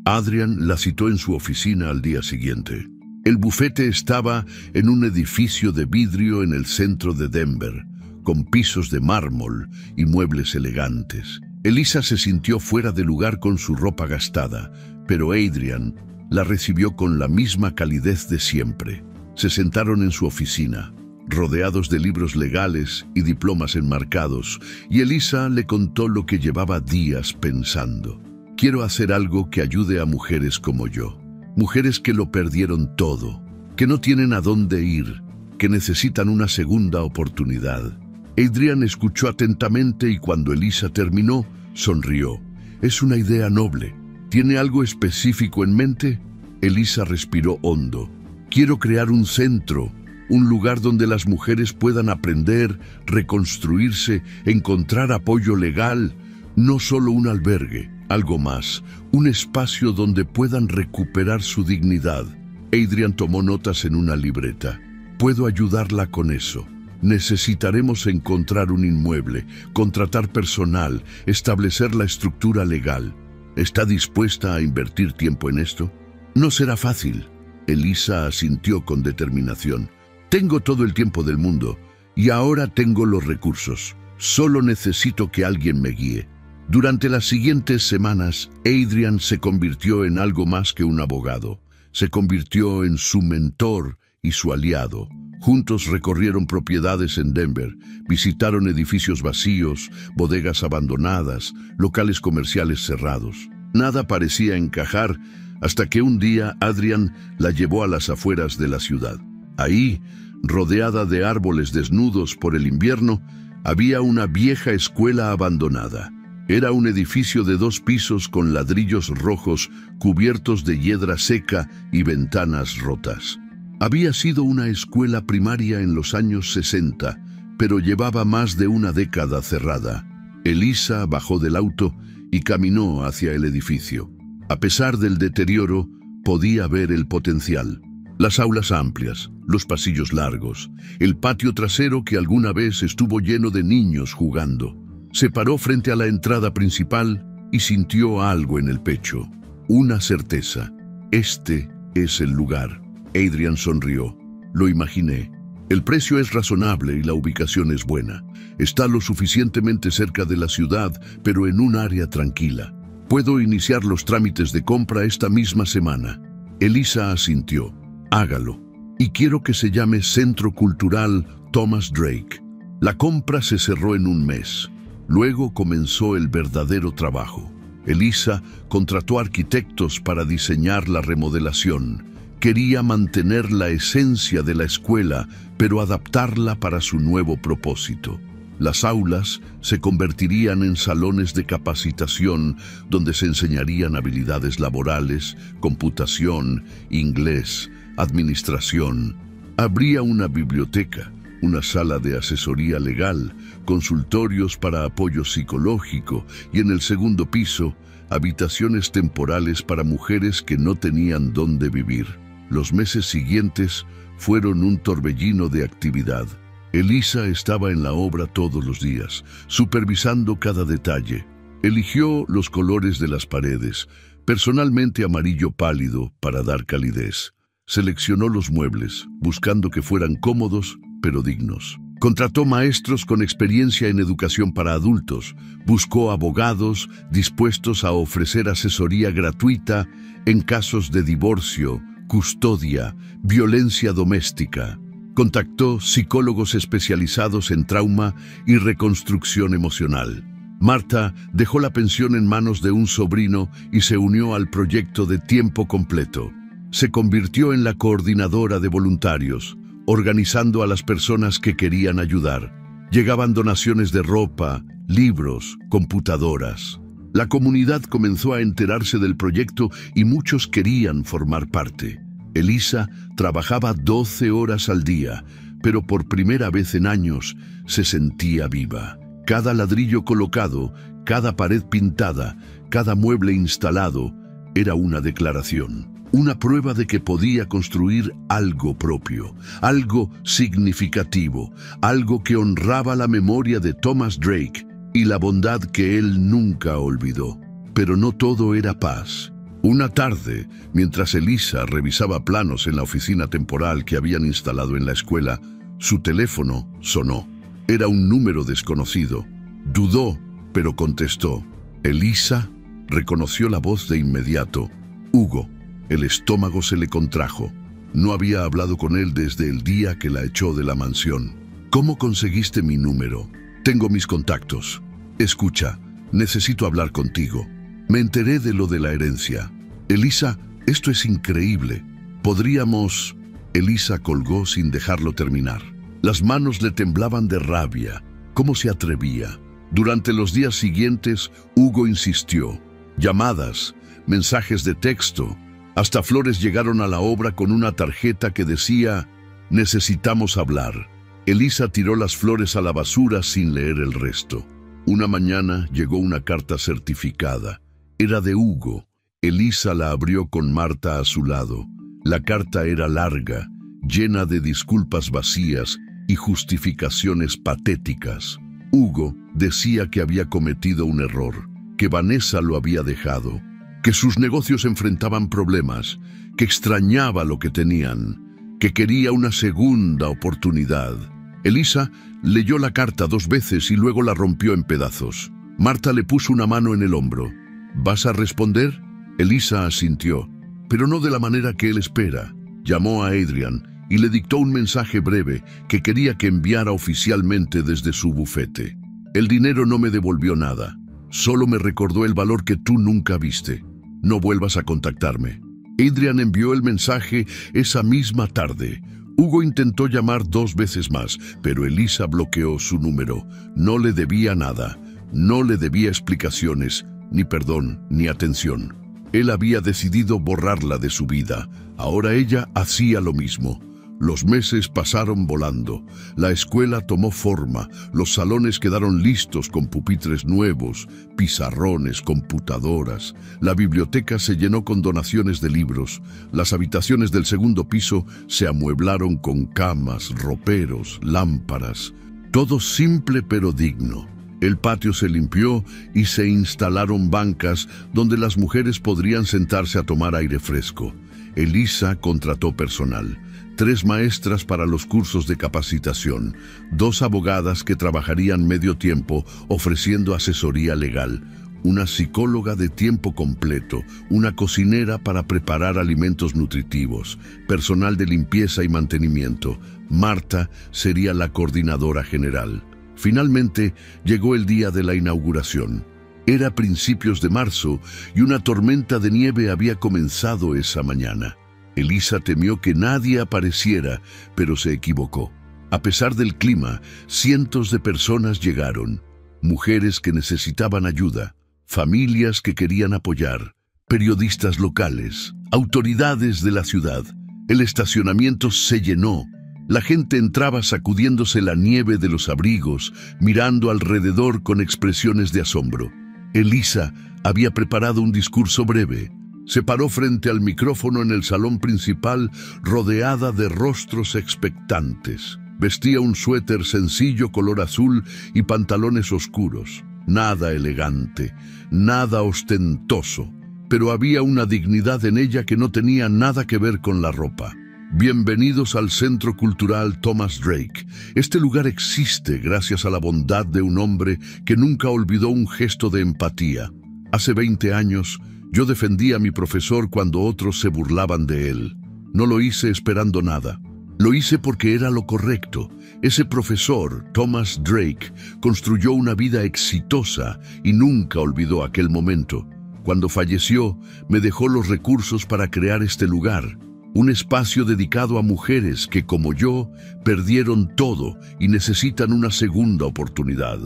Adrian la citó en su oficina al día siguiente. El bufete estaba en un edificio de vidrio en el centro de Denver, con pisos de mármol y muebles elegantes. Elisa se sintió fuera de lugar con su ropa gastada, pero Adrian la recibió con la misma calidez de siempre. Se sentaron en su oficina, rodeados de libros legales y diplomas enmarcados, y Elisa le contó lo que llevaba días pensando. «Quiero hacer algo que ayude a mujeres como yo. Mujeres que lo perdieron todo, que no tienen a dónde ir, que necesitan una segunda oportunidad». Adrian escuchó atentamente y cuando Elisa terminó, sonrió. «Es una idea noble. ¿Tiene algo específico en mente?» Elisa respiró hondo. «Quiero crear un centro, un lugar donde las mujeres puedan aprender, reconstruirse, encontrar apoyo legal, no solo un albergue, algo más, un espacio donde puedan recuperar su dignidad». Adrian tomó notas en una libreta. «Puedo ayudarla con eso. Necesitaremos encontrar un inmueble, contratar personal, establecer la estructura legal. ¿Está dispuesta a invertir tiempo en esto?» «No será fácil». Elisa asintió con determinación. «Tengo todo el tiempo del mundo y ahora tengo los recursos. Solo necesito que alguien me guíe». Durante las siguientes semanas, Adrian se convirtió en algo más que un abogado. Se convirtió en su mentor y su aliado. Juntos recorrieron propiedades en Denver, visitaron edificios vacíos, bodegas abandonadas, locales comerciales cerrados. Nada parecía encajar hasta que un día Adrian la llevó a las afueras de la ciudad. Ahí, rodeada de árboles desnudos por el invierno, había una vieja escuela abandonada. Era un edificio de 2 pisos con ladrillos rojos cubiertos de hiedra seca y ventanas rotas. Había sido una escuela primaria en los años 60, pero llevaba más de una década cerrada. Elisa bajó del auto y caminó hacia el edificio. A pesar del deterioro, podía ver el potencial. Las aulas amplias, los pasillos largos, el patio trasero que alguna vez estuvo lleno de niños jugando. Se paró frente a la entrada principal y sintió algo en el pecho. Una certeza. Este es el lugar. Adrian sonrió. Lo imaginé. El precio es razonable y la ubicación es buena. Está lo suficientemente cerca de la ciudad, pero en un área tranquila. Puedo iniciar los trámites de compra esta misma semana. Elisa asintió. Hágalo. Y quiero que se llame Centro Cultural Thomas Drake. La compra se cerró en un mes. Luego comenzó el verdadero trabajo. Elisa contrató arquitectos para diseñar la remodelación. Quería mantener la esencia de la escuela, pero adaptarla para su nuevo propósito. Las aulas se convertirían en salones de capacitación donde se enseñarían habilidades laborales, computación, inglés, administración. Habría una biblioteca, una sala de asesoría legal, consultorios para apoyo psicológico y en el segundo piso, habitaciones temporales para mujeres que no tenían dónde vivir. Los meses siguientes fueron un torbellino de actividad. Elisa estaba en la obra todos los días, supervisando cada detalle. Eligió los colores de las paredes, personalmente amarillo pálido para dar calidez. Seleccionó los muebles, buscando que fueran cómodos pero dignos. Contrató maestros con experiencia en educación para adultos, buscó abogados dispuestos a ofrecer asesoría gratuita en casos de divorcio, custodia, violencia doméstica. Contactó psicólogos especializados en trauma y reconstrucción emocional. Marta dejó la pensión en manos de un sobrino y se unió al proyecto de tiempo completo. Se convirtió en la coordinadora de voluntarios, organizando a las personas que querían ayudar. Llegaban donaciones de ropa, libros, computadoras. La comunidad comenzó a enterarse del proyecto y muchos querían formar parte. Elisa trabajaba 12 horas al día, pero por primera vez en años se sentía viva. Cada ladrillo colocado, cada pared pintada, cada mueble instalado, era una declaración. Una prueba de que podía construir algo propio, algo significativo, algo que honraba la memoria de Thomas Drake y la bondad que él nunca olvidó. Pero no todo era paz. Una tarde, mientras Elisa revisaba planos en la oficina temporal que habían instalado en la escuela, su teléfono sonó. Era un número desconocido. Dudó, pero contestó. Elisa reconoció la voz de inmediato. Hugo. El estómago se le contrajo. No había hablado con él desde el día que la echó de la mansión. ¿Cómo conseguiste mi número? Tengo mis contactos. Escucha, necesito hablar contigo. Me enteré de lo de la herencia. Elisa, esto es increíble. ¿Podríamos...? Elisa colgó sin dejarlo terminar. Las manos le temblaban de rabia. ¿Cómo se atrevía? Durante los días siguientes, Hugo insistió. Llamadas, mensajes de texto. Hasta flores llegaron a la obra con una tarjeta que decía, necesitamos hablar. Elisa tiró las flores a la basura sin leer el resto. Una mañana llegó una carta certificada. Era de Hugo. Elisa la abrió con Marta a su lado. La carta era larga, llena de disculpas vacías y justificaciones patéticas. Hugo decía que había cometido un error, que Vanessa lo había dejado, que sus negocios enfrentaban problemas, que extrañaba lo que tenían, que quería una segunda oportunidad. Elisa leyó la carta 2 veces y luego la rompió en pedazos. Marta le puso una mano en el hombro. ¿Vas a responder? Elisa asintió, pero no de la manera que él espera. Llamó a Adrian y le dictó un mensaje breve que quería que enviara oficialmente desde su bufete. El dinero no me devolvió nada. Solo me recordó el valor que tú nunca viste. No vuelvas a contactarme. Adrian envió el mensaje esa misma tarde. Hugo intentó llamar 2 veces más, pero Elisa bloqueó su número. No le debía nada. No le debía explicaciones, ni perdón, ni atención. Él había decidido borrarla de su vida. Ahora ella hacía lo mismo. Los meses pasaron volando. La escuela tomó forma. Los salones quedaron listos con pupitres nuevos, pizarrones, computadoras. La biblioteca se llenó con donaciones de libros. Las habitaciones del segundo piso se amueblaron con camas, roperos, lámparas. Todo simple pero digno. El patio se limpió y se instalaron bancas donde las mujeres podrían sentarse a tomar aire fresco. Elisa contrató personal. 3 maestras para los cursos de capacitación, 2 abogadas que trabajarían medio tiempo ofreciendo asesoría legal, una psicóloga de tiempo completo, una cocinera para preparar alimentos nutritivos, personal de limpieza y mantenimiento. Marta sería la coordinadora general. Finalmente llegó el día de la inauguración. Era principios de marzo y una tormenta de nieve había comenzado esa mañana. Elisa temió que nadie apareciera, pero se equivocó. A pesar del clima, cientos de personas llegaron. Mujeres que necesitaban ayuda, familias que querían apoyar, periodistas locales, autoridades de la ciudad. El estacionamiento se llenó. La gente entraba sacudiéndose la nieve de los abrigos, mirando alrededor con expresiones de asombro. Elisa había preparado un discurso breve. Se paró frente al micrófono en el salón principal, rodeada de rostros expectantes. Vestía un suéter sencillo color azul y pantalones oscuros. Nada elegante, nada ostentoso, pero había una dignidad en ella que no tenía nada que ver con la ropa. Bienvenidos al Centro Cultural Thomas Drake. Este lugar existe gracias a la bondad de un hombre que nunca olvidó un gesto de empatía. Hace 20 años, yo defendí a mi profesor cuando otros se burlaban de él. No lo hice esperando nada. Lo hice porque era lo correcto. Ese profesor, Thomas Drake, construyó una vida exitosa y nunca olvidó aquel momento. Cuando falleció, me dejó los recursos para crear este lugar. Un espacio dedicado a mujeres que, como yo, perdieron todo y necesitan una segunda oportunidad.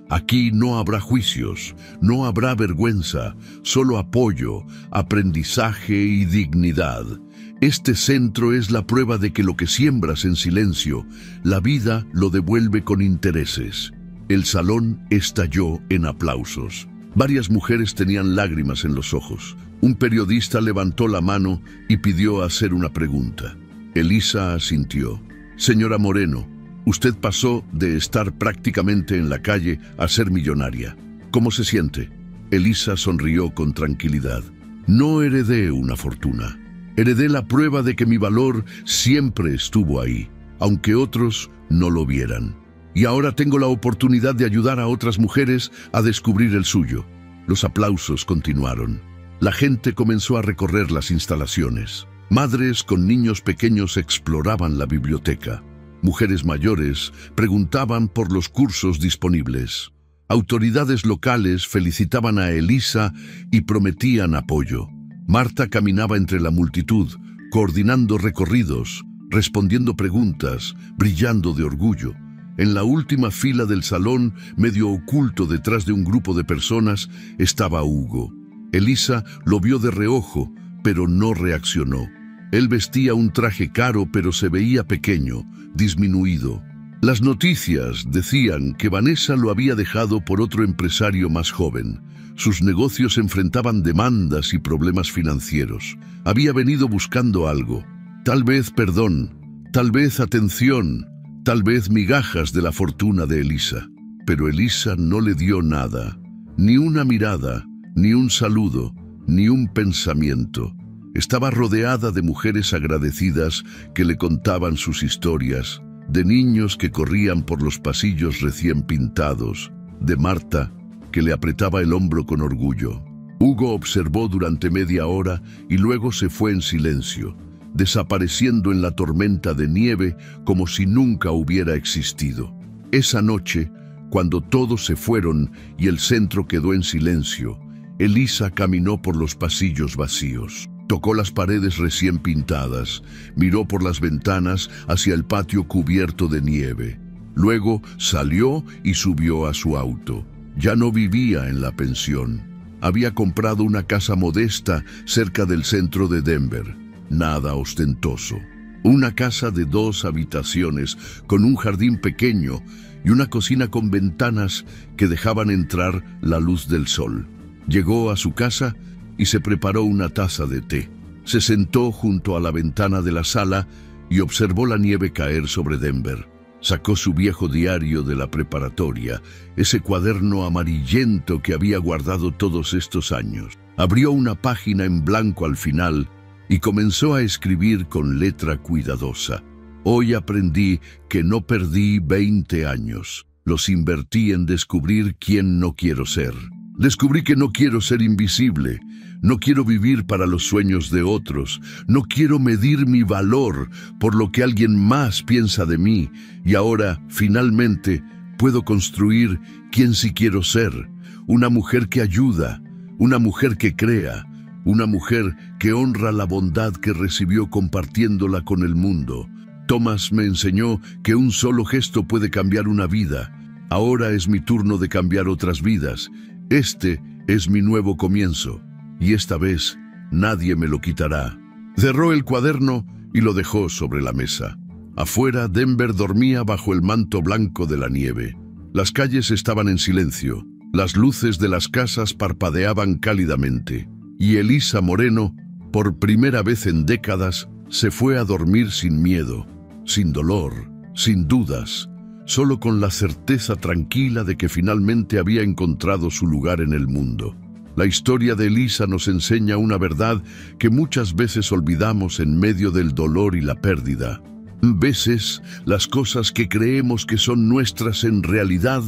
Aquí no habrá juicios, no habrá vergüenza, solo apoyo, aprendizaje y dignidad. Este centro es la prueba de que lo que siembras en silencio, la vida lo devuelve con intereses. El salón estalló en aplausos. Varias mujeres tenían lágrimas en los ojos. Un periodista levantó la mano y pidió hacer una pregunta. Elisa asintió. Señora Moreno, usted pasó de estar prácticamente en la calle a ser millonaria. ¿Cómo se siente? Elisa sonrió con tranquilidad. No heredé una fortuna. Heredé la prueba de que mi valor siempre estuvo ahí, aunque otros no lo vieran. Y ahora tengo la oportunidad de ayudar a otras mujeres a descubrir el suyo. Los aplausos continuaron. La gente comenzó a recorrer las instalaciones. Madres con niños pequeños exploraban la biblioteca. Mujeres mayores preguntaban por los cursos disponibles. Autoridades locales felicitaban a Elisa y prometían apoyo. Marta caminaba entre la multitud, coordinando recorridos, respondiendo preguntas, brillando de orgullo. En la última fila del salón, medio oculto detrás de un grupo de personas, estaba Hugo. Elisa lo vio de reojo, pero no reaccionó. Él vestía un traje caro, pero se veía pequeño, disminuido. Las noticias decían que Vanessa lo había dejado por otro empresario más joven. Sus negocios enfrentaban demandas y problemas financieros. Había venido buscando algo. Tal vez perdón, tal vez atención, tal vez migajas de la fortuna de Elisa. Pero Elisa no le dio nada. Ni una mirada, ni un saludo, ni un pensamiento. Estaba rodeada de mujeres agradecidas que le contaban sus historias, de niños que corrían por los pasillos recién pintados, de Marta, que le apretaba el hombro con orgullo. Hugo observó durante media hora y luego se fue en silencio, desapareciendo en la tormenta de nieve como si nunca hubiera existido. Esa noche, cuando todos se fueron y el centro quedó en silencio, Elisa caminó por los pasillos vacíos. Tocó las paredes recién pintadas, miró por las ventanas hacia el patio cubierto de nieve. Luego salió y subió a su auto. Ya no vivía en la pensión. Había comprado una casa modesta cerca del centro de Denver. Nada ostentoso. Una casa de 2 habitaciones, con un jardín pequeño y una cocina con ventanas que dejaban entrar la luz del sol. Llegó a su casa y se preparó una taza de té. Se sentó junto a la ventana de la sala y observó la nieve caer sobre Denver. Sacó su viejo diario de la preparatoria, ese cuaderno amarillento que había guardado todos estos años. Abrió una página en blanco al final y comenzó a escribir con letra cuidadosa. Hoy aprendí que no perdí 20 años. Los invertí en descubrir quién no quiero ser. Descubrí que no quiero ser invisible. No quiero vivir para los sueños de otros. No quiero medir mi valor por lo que alguien más piensa de mí. Y ahora, finalmente, puedo construir quién sí quiero ser. Una mujer que ayuda, una mujer que crea, una mujer que honra la bondad que recibió compartiéndola con el mundo. Thomas me enseñó que un solo gesto puede cambiar una vida. Ahora es mi turno de cambiar otras vidas. Este es mi nuevo comienzo. Y esta vez nadie me lo quitará. Cerró el cuaderno y lo dejó sobre la mesa. Afuera, Denver dormía bajo el manto blanco de la nieve. Las calles estaban en silencio. Las luces de las casas parpadeaban cálidamente. Y Elisa Moreno, por primera vez en décadas, se fue a dormir sin miedo, sin dolor, sin dudas, solo con la certeza tranquila de que finalmente había encontrado su lugar en el mundo. La historia de Elisa nos enseña una verdad que muchas veces olvidamos en medio del dolor y la pérdida. Veces, las cosas que creemos que son nuestras en realidad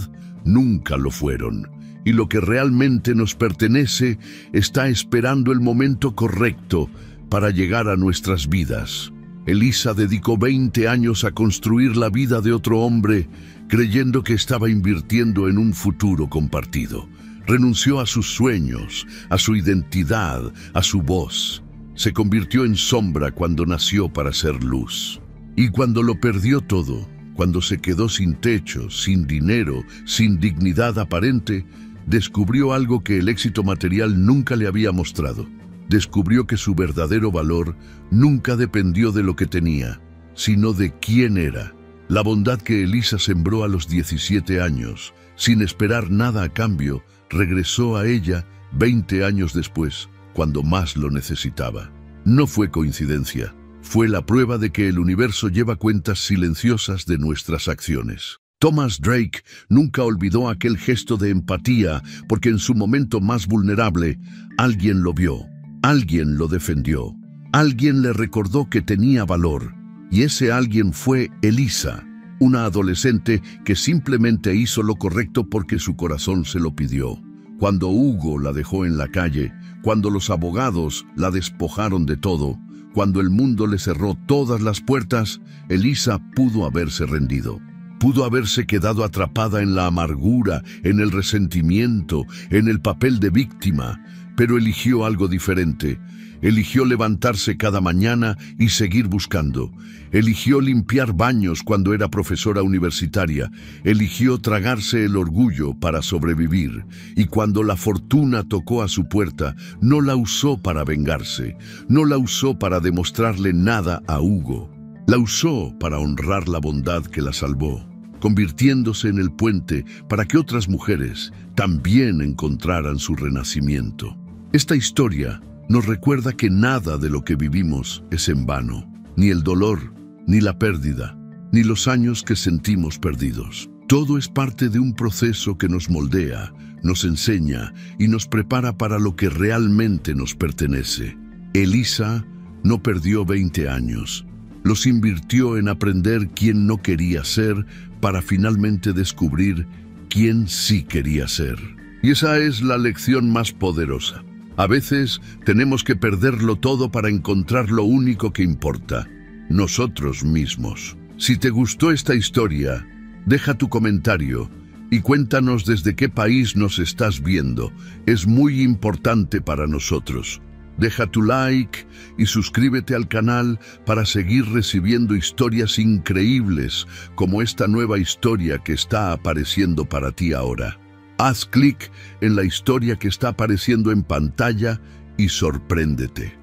nunca lo fueron, y lo que realmente nos pertenece está esperando el momento correcto para llegar a nuestras vidas. Elisa dedicó 20 años a construir la vida de otro hombre, creyendo que estaba invirtiendo en un futuro compartido. Renunció a sus sueños, a su identidad, a su voz. Se convirtió en sombra cuando nació para ser luz. Y cuando lo perdió todo, cuando se quedó sin techo, sin dinero, sin dignidad aparente, descubrió algo que el éxito material nunca le había mostrado. Descubrió que su verdadero valor nunca dependió de lo que tenía, sino de quién era. La bondad que Elisa sembró a los 17 años, sin esperar nada a cambio, regresó a ella 20 años después, cuando más lo necesitaba. No fue coincidencia, fue la prueba de que el universo lleva cuentas silenciosas de nuestras acciones. Thomas Drake nunca olvidó aquel gesto de empatía porque en su momento más vulnerable, alguien lo vio, alguien lo defendió, alguien le recordó que tenía valor. Y ese alguien fue Elisa, una adolescente que simplemente hizo lo correcto porque su corazón se lo pidió. Cuando Hugo la dejó en la calle, cuando los abogados la despojaron de todo, cuando el mundo le cerró todas las puertas, Elisa pudo haberse rendido. Pudo haberse quedado atrapada en la amargura, en el resentimiento, en el papel de víctima, pero eligió algo diferente. Eligió levantarse cada mañana y seguir buscando. Eligió limpiar baños cuando era profesora universitaria. Eligió tragarse el orgullo para sobrevivir. Y cuando la fortuna tocó a su puerta, no la usó para vengarse. No la usó para demostrarle nada a Hugo. La usó para honrar la bondad que la salvó, convirtiéndose en el puente para que otras mujeres también encontraran su renacimiento. Esta historia nos recuerda que nada de lo que vivimos es en vano, ni el dolor, ni la pérdida, ni los años que sentimos perdidos. Todo es parte de un proceso que nos moldea, nos enseña y nos prepara para lo que realmente nos pertenece. Elisa no perdió 20 años. Los invirtió en aprender quién no quería ser para finalmente descubrir quién sí quería ser. Y esa es la lección más poderosa. A veces tenemos que perderlo todo para encontrar lo único que importa, nosotros mismos. Si te gustó esta historia, deja tu comentario y cuéntanos desde qué país nos estás viendo. Es muy importante para nosotros. Deja tu like y suscríbete al canal para seguir recibiendo historias increíbles como esta nueva historia que está apareciendo para ti ahora. Haz clic en la historia que está apareciendo en pantalla y sorpréndete.